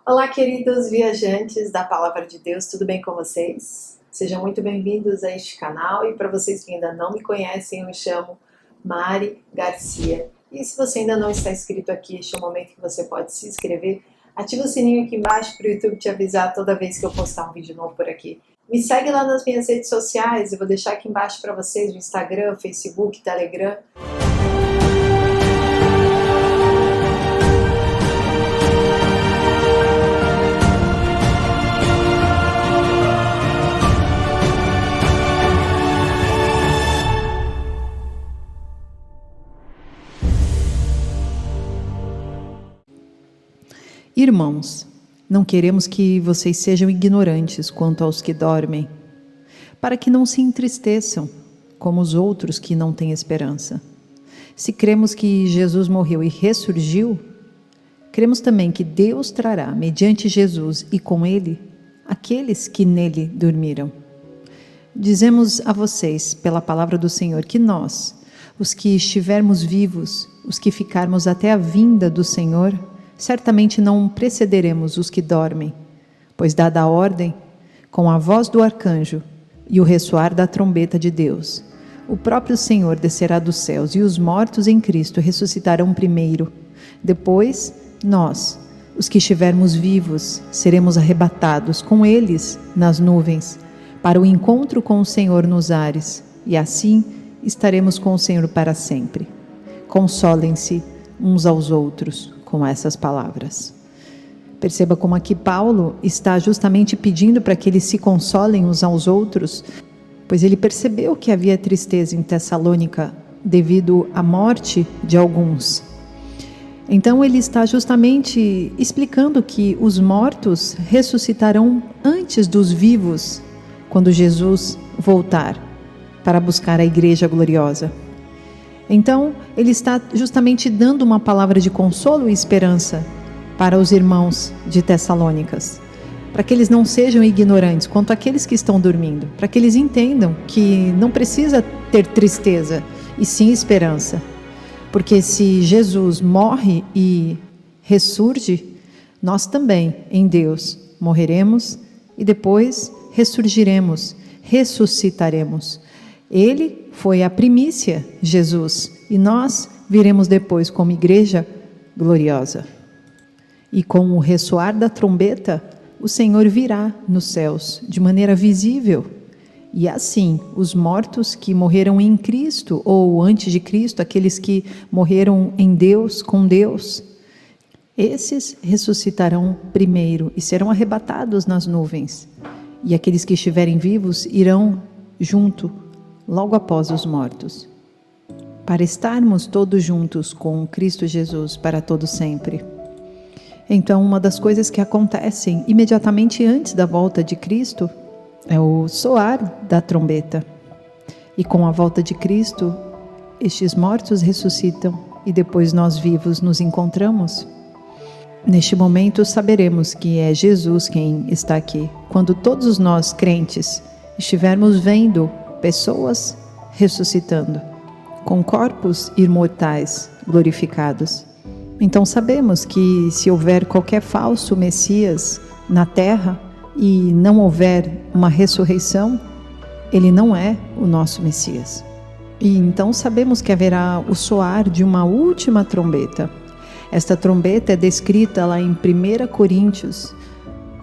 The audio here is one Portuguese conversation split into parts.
Olá, queridos viajantes da Palavra de Deus, tudo bem com vocês? Sejam muito bem-vindos a este canal e para vocês que ainda não me conhecem, eu me chamo Mari Garcia. E se você ainda não está inscrito aqui, este é o momento que você pode se inscrever. Ativa o sininho aqui embaixo para o YouTube te avisar toda vez que eu postar um vídeo novo por aqui. Me segue lá nas minhas redes sociais, eu vou deixar aqui embaixo para vocês o Instagram, Facebook, Telegram. Irmãos, não queremos que vocês sejam ignorantes quanto aos que dormem, para que não se entristeçam, como os outros que não têm esperança. Se cremos que Jesus morreu e ressurgiu, cremos também que Deus trará, mediante Jesus e com Ele, aqueles que nele dormiram. Dizemos a vocês, pela palavra do Senhor, que nós, os que estivermos vivos, os que ficarmos até a vinda do Senhor, certamente não precederemos os que dormem, pois dada a ordem, com a voz do arcanjo e o ressoar da trombeta de Deus, o próprio Senhor descerá dos céus e os mortos em Cristo ressuscitarão primeiro. Depois, nós, os que estivermos vivos, seremos arrebatados com eles nas nuvens, para o encontro com o Senhor nos ares, e assim estaremos com o Senhor para sempre. Consolem-se uns aos outros com essas palavras. Perceba como aqui Paulo está justamente pedindo para que eles se consolem uns aos outros, pois ele percebeu que havia tristeza em Tessalônica devido à morte de alguns. Então ele está justamente explicando que os mortos ressuscitarão antes dos vivos, quando Jesus voltar para buscar a igreja gloriosa. Então, ele está justamente dando uma palavra de consolo e esperança para os irmãos de Tessalônicas, para que eles não sejam ignorantes quanto àqueles que estão dormindo, para que eles entendam que não precisa ter tristeza, e sim esperança. Porque se Jesus morre e ressurge, nós também, em Deus, morreremos e depois ressurgiremos, ressuscitaremos. Ele foi a primícia, Jesus, e nós viremos depois como igreja gloriosa. E com o ressoar da trombeta, o Senhor virá nos céus de maneira visível. E assim, os mortos que morreram em Cristo, ou antes de Cristo, aqueles que morreram em Deus, com Deus, esses ressuscitarão primeiro e serão arrebatados nas nuvens. E aqueles que estiverem vivos irão junto logo após os mortos, para estarmos todos juntos com Cristo Jesus para todo sempre. Então, uma das coisas que acontecem imediatamente antes da volta de Cristo é o soar da trombeta. E com a volta de Cristo, estes mortos ressuscitam e depois nós vivos nos encontramos. Neste momento saberemos que é Jesus quem está aqui, quando todos nós crentes estivermos vendo pessoas ressuscitando, com corpos imortais glorificados. Então sabemos que se houver qualquer falso Messias na terra e não houver uma ressurreição, ele não é o nosso Messias. E então sabemos que haverá o soar de uma última trombeta. Esta trombeta é descrita lá em 1 Coríntios,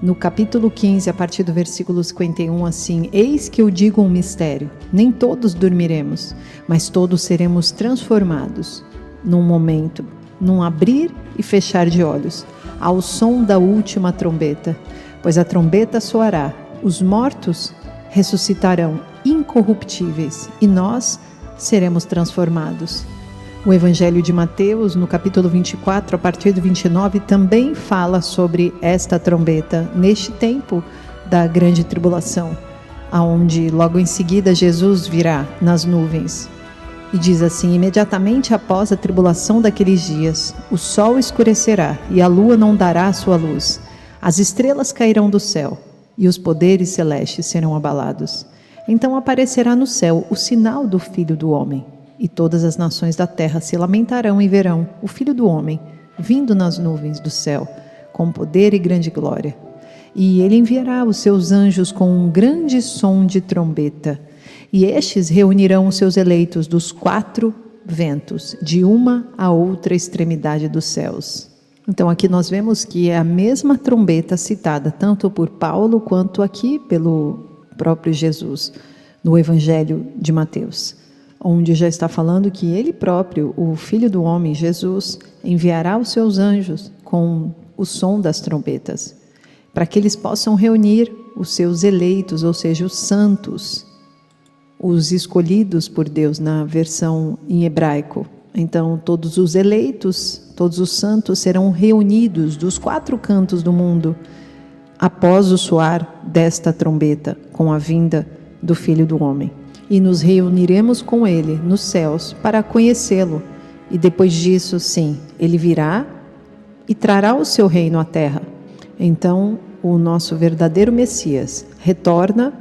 no capítulo 15, a partir do versículo 51, assim: Eis que eu digo um mistério, nem todos dormiremos, mas todos seremos transformados, num momento, num abrir e fechar de olhos, ao som da última trombeta. Pois a trombeta soará, os mortos ressuscitarão incorruptíveis, e nós seremos transformados. O Evangelho de Mateus, no capítulo 24, a partir do 29, também fala sobre esta trombeta, neste tempo da grande tribulação, aonde logo em seguida Jesus virá nas nuvens. E diz assim: imediatamente após a tribulação daqueles dias, o sol escurecerá e a lua não dará a sua luz. As estrelas cairão do céu e os poderes celestes serão abalados. Então aparecerá no céu o sinal do Filho do Homem. E todas as nações da terra se lamentarão e verão o Filho do Homem vindo nas nuvens do céu, com poder e grande glória. E ele enviará os seus anjos com um grande som de trombeta, e estes reunirão os seus eleitos dos 4 ventos, de uma a outra extremidade dos céus. Então aqui nós vemos que é a mesma trombeta citada tanto por Paulo quanto aqui pelo próprio Jesus, no Evangelho de Mateus, onde já está falando que ele próprio, o Filho do Homem, Jesus, enviará os seus anjos com o som das trombetas, para que eles possam reunir os seus eleitos, ou seja, os santos, os escolhidos por Deus na versão em hebraico. Então todos os eleitos, todos os santos serão reunidos dos 4 cantos do mundo após o soar desta trombeta, com a vinda do Filho do Homem. E nos reuniremos com Ele nos céus para conhecê-lo. E depois disso, sim, Ele virá e trará o seu reino à terra. Então, o nosso verdadeiro Messias retorna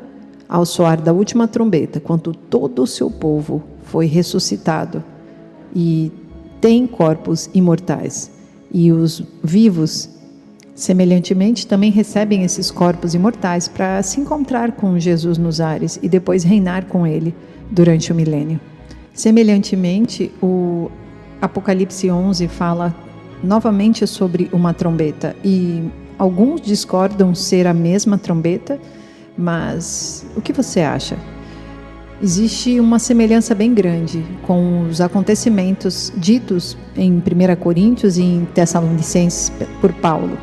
ao soar da última trombeta, quando todo o seu povo foi ressuscitado e tem corpos imortais. E os vivos, semelhantemente, também recebem esses corpos imortais para se encontrar com Jesus nos ares e depois reinar com Ele durante o milênio. Semelhantemente, o Apocalipse 11 fala novamente sobre uma trombeta, e alguns discordam ser a mesma trombeta, mas o que você acha? Existe uma semelhança bem grande com os acontecimentos ditos em 1 Coríntios e em Tessalonicenses por Paulo,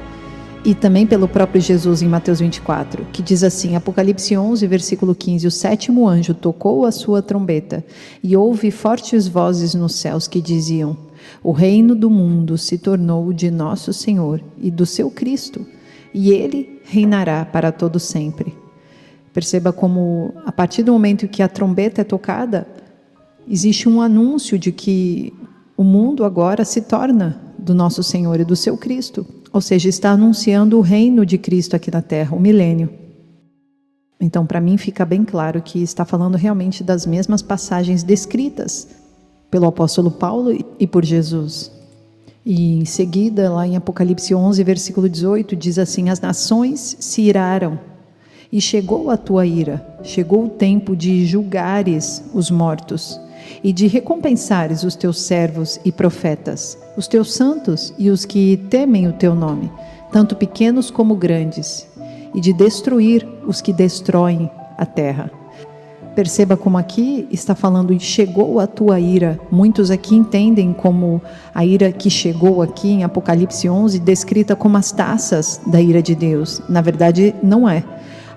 e também pelo próprio Jesus em Mateus 24, que diz assim, Apocalipse 11, versículo 15, o 7º anjo tocou a sua trombeta, e houve fortes vozes nos céus que diziam, o reino do mundo se tornou de nosso Senhor e do seu Cristo, e Ele reinará para todo sempre. Perceba como, a partir do momento que a trombeta é tocada, existe um anúncio de que o mundo agora se torna do nosso Senhor e do seu Cristo. Ou seja, está anunciando o reino de Cristo aqui na Terra, o milênio. Então, para mim, fica bem claro que está falando realmente das mesmas passagens descritas pelo apóstolo Paulo e por Jesus. E em seguida, lá em Apocalipse 11, versículo 18, diz assim, as nações se iraram, e chegou a tua ira, chegou o tempo de julgares os mortos, e de recompensares os teus servos e profetas, os teus santos e os que temem o teu nome, tanto pequenos como grandes, e de destruir os que destroem a terra. Perceba como aqui está falando de chegou a tua ira. Muitos aqui entendem como a ira que chegou aqui em Apocalipse 11, descrita como as taças da ira de Deus. Na verdade, não é.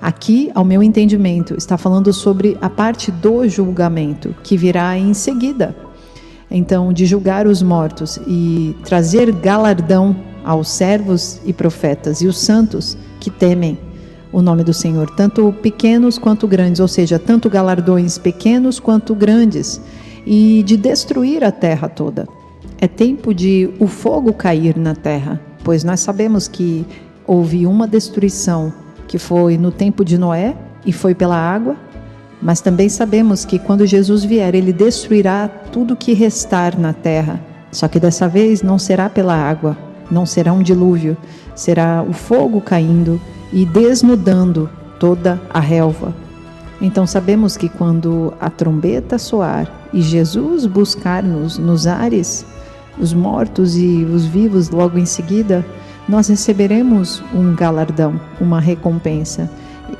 Aqui, ao meu entendimento, está falando sobre a parte do julgamento, que virá em seguida. Então, de julgar os mortos e trazer galardão aos servos e profetas e os santos que temem o nome do Senhor, tanto pequenos quanto grandes, ou seja, tanto galardões pequenos quanto grandes, e de destruir a terra toda. É tempo de o fogo cair na terra, pois nós sabemos que houve uma destruição que foi no tempo de Noé e foi pela água, mas também sabemos que quando Jesus vier, Ele destruirá tudo que restar na terra, só que dessa vez não será pela água, não será um dilúvio, será o fogo caindo e desnudando toda a relva. Então sabemos que quando a trombeta soar e Jesus buscar-nos nos ares, os mortos e os vivos logo em seguida, nós receberemos um galardão, uma recompensa,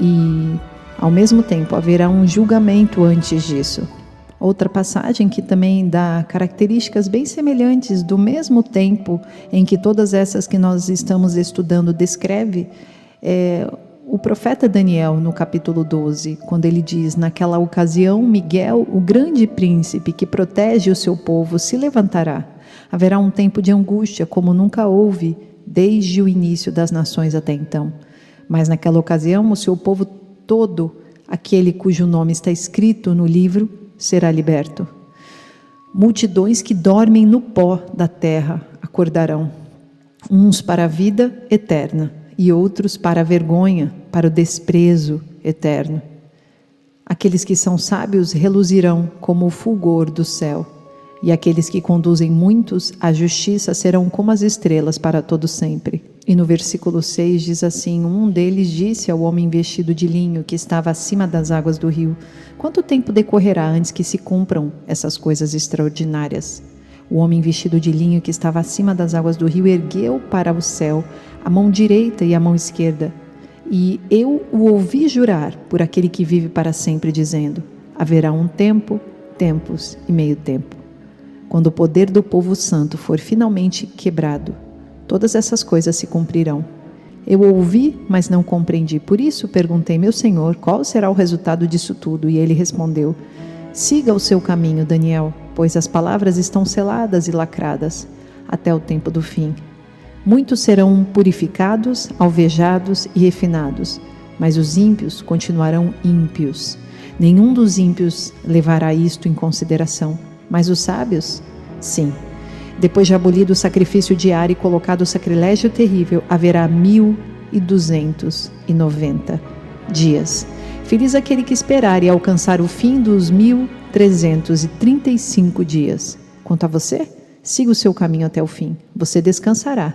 e ao mesmo tempo haverá um julgamento antes disso. Outra passagem que também dá características bem semelhantes do mesmo tempo em que todas essas que nós estamos estudando descreve é o profeta Daniel no capítulo 12, quando ele diz, naquela ocasião Miguel, o grande príncipe que protege o seu povo, se levantará. Haverá um tempo de angústia como nunca houve desde o início das nações até então. Mas naquela ocasião o seu povo todo, aquele cujo nome está escrito no livro, será liberto. Multidões que dormem no pó da terra acordarão, uns para a vida eterna e outros para a vergonha, para o desprezo eterno. Aqueles que são sábios reluzirão como o fulgor do céu, e aqueles que conduzem muitos à justiça serão como as estrelas para todo sempre. E no versículo 6 diz assim: um deles disse ao homem vestido de linho que estava acima das águas do rio: quanto tempo decorrerá antes que se cumpram essas coisas extraordinárias? O homem vestido de linho que estava acima das águas do rio ergueu para o céu a mão direita e a mão esquerda, e eu o ouvi jurar por aquele que vive para sempre, dizendo: haverá um tempo, tempos e meio tempo. Quando o poder do povo santo for finalmente quebrado, todas essas coisas se cumprirão. Eu ouvi, mas não compreendi. Por isso perguntei: meu Senhor, qual será o resultado disso tudo? E ele respondeu: siga o seu caminho, Daniel, pois as palavras estão seladas e lacradas até o tempo do fim. Muitos serão purificados, alvejados e refinados, mas os ímpios continuarão ímpios. Nenhum dos ímpios levará isto em consideração, mas os sábios, sim. Depois de abolido o sacrifício diário e colocado o sacrilégio terrível, haverá 1290 dias. Feliz aquele que esperar e alcançar o fim dos 1335 dias. Quanto a você, siga o seu caminho até o fim. Você descansará.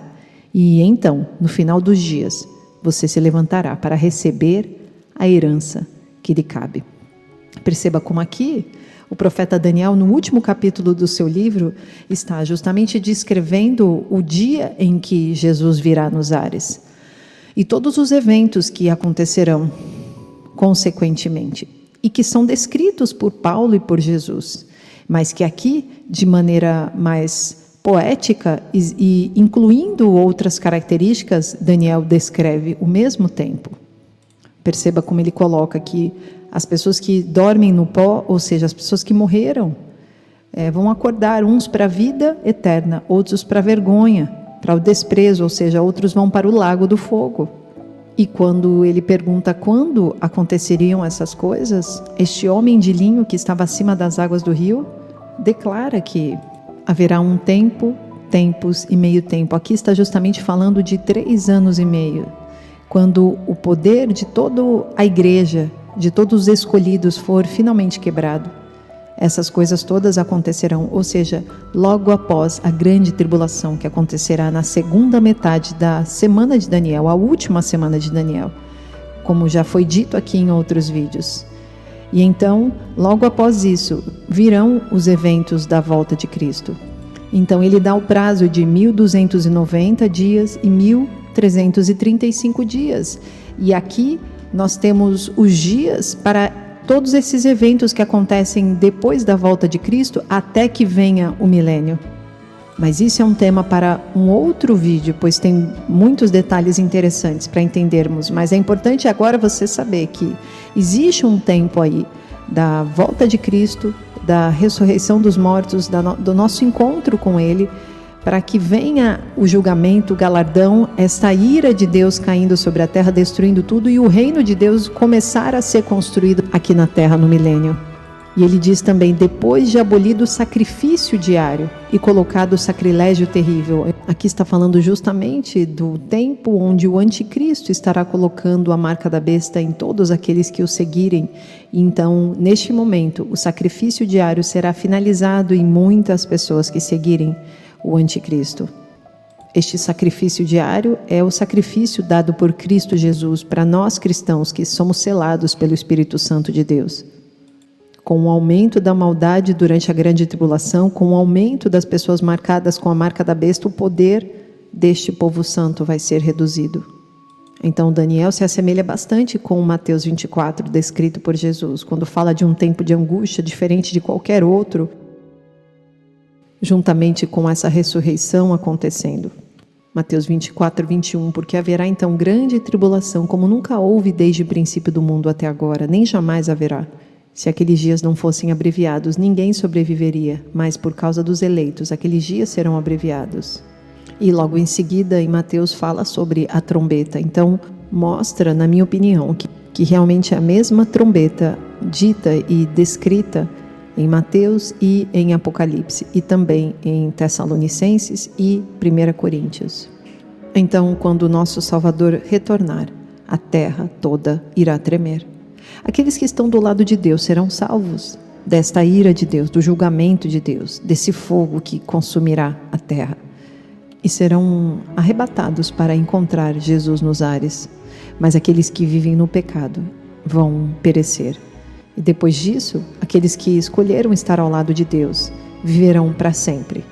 E então, no final dos dias, você se levantará para receber a herança que lhe cabe. Perceba como aqui o profeta Daniel, no último capítulo do seu livro, está justamente descrevendo o dia em que Jesus virá nos ares e todos os eventos que acontecerão consequentemente e que são descritos por Paulo e por Jesus, mas que aqui, de maneira mais poética e incluindo outras características, Daniel descreve o mesmo tempo. Perceba como ele coloca aqui: as pessoas que dormem no pó, ou seja, as pessoas que morreram, vão acordar, uns para a vida eterna, outros para a vergonha, para o desprezo, ou seja, outros vão para o lago do fogo. E quando ele pergunta quando aconteceriam essas coisas, este homem de linho que estava acima das águas do rio declara que haverá um tempo, tempos e meio tempo. Aqui está justamente falando de 3 anos e meio, quando o poder de toda a igreja, de todos os escolhidos, for finalmente quebrado. Essas coisas todas acontecerão, ou seja, logo após a grande tribulação que acontecerá na segunda metade da semana de Daniel, a última semana de Daniel, como já foi dito aqui em outros vídeos. E então, logo após isso, virão os eventos da volta de Cristo. Então ele dá o prazo de 1290 dias e 1335 dias. E aqui nós temos os dias para todos esses eventos que acontecem depois da volta de Cristo até que venha o milênio. Mas isso é um tema para um outro vídeo, pois tem muitos detalhes interessantes para entendermos. Mas é importante agora você saber que existe um tempo aí da volta de Cristo, da ressurreição dos mortos, do nosso encontro com Ele, para que venha o julgamento, o galardão, esta ira de Deus caindo sobre a terra, destruindo tudo, e o reino de Deus começar a ser construído aqui na terra no milênio. E ele diz também: depois de abolido o sacrifício diário e colocado o sacrilégio terrível. Aqui está falando justamente do tempo onde o anticristo estará colocando a marca da besta em todos aqueles que o seguirem. E então, neste momento, o sacrifício diário será finalizado em muitas pessoas que seguirem o anticristo. Este sacrifício diário é o sacrifício dado por Cristo Jesus para nós cristãos que somos selados pelo Espírito Santo de Deus. Com o aumento da maldade durante a grande tribulação, com o aumento das pessoas marcadas com a marca da besta, o poder deste povo santo vai ser reduzido. Então Daniel se assemelha bastante com Mateus 24, descrito por Jesus, quando fala de um tempo de angústia diferente de qualquer outro, juntamente com essa ressurreição acontecendo. Mateus 24, 21, porque haverá então grande tribulação, como nunca houve desde o princípio do mundo até agora, nem jamais haverá. Se aqueles dias não fossem abreviados, ninguém sobreviveria, mas por causa dos eleitos, aqueles dias serão abreviados. E logo em seguida, em Mateus, fala sobre a trombeta. Então, mostra, na minha opinião, que realmente é a mesma trombeta dita e descrita em Mateus e em Apocalipse, e também em Tessalonicenses e 1 Coríntios. Então, quando o nosso Salvador retornar, a terra toda irá tremer. Aqueles que estão do lado de Deus serão salvos desta ira de Deus, do julgamento de Deus, desse fogo que consumirá a terra. e serão arrebatados para encontrar Jesus nos ares, mas aqueles que vivem no pecado vão perecer. E depois disso, aqueles que escolheram estar ao lado de Deus viverão para sempre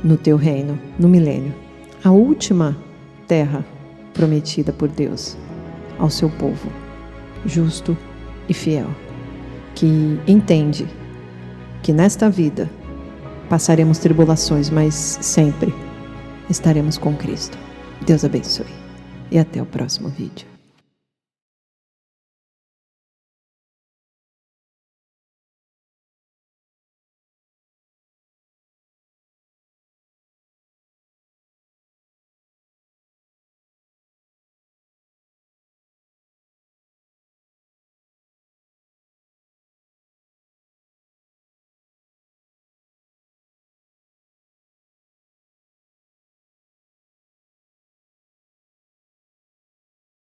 no teu reino, no milênio, a última terra prometida por Deus ao seu povo, justo e fiel, que entende que nesta vida passaremos tribulações, mas sempre estaremos com Cristo. Deus abençoe e até o próximo vídeo.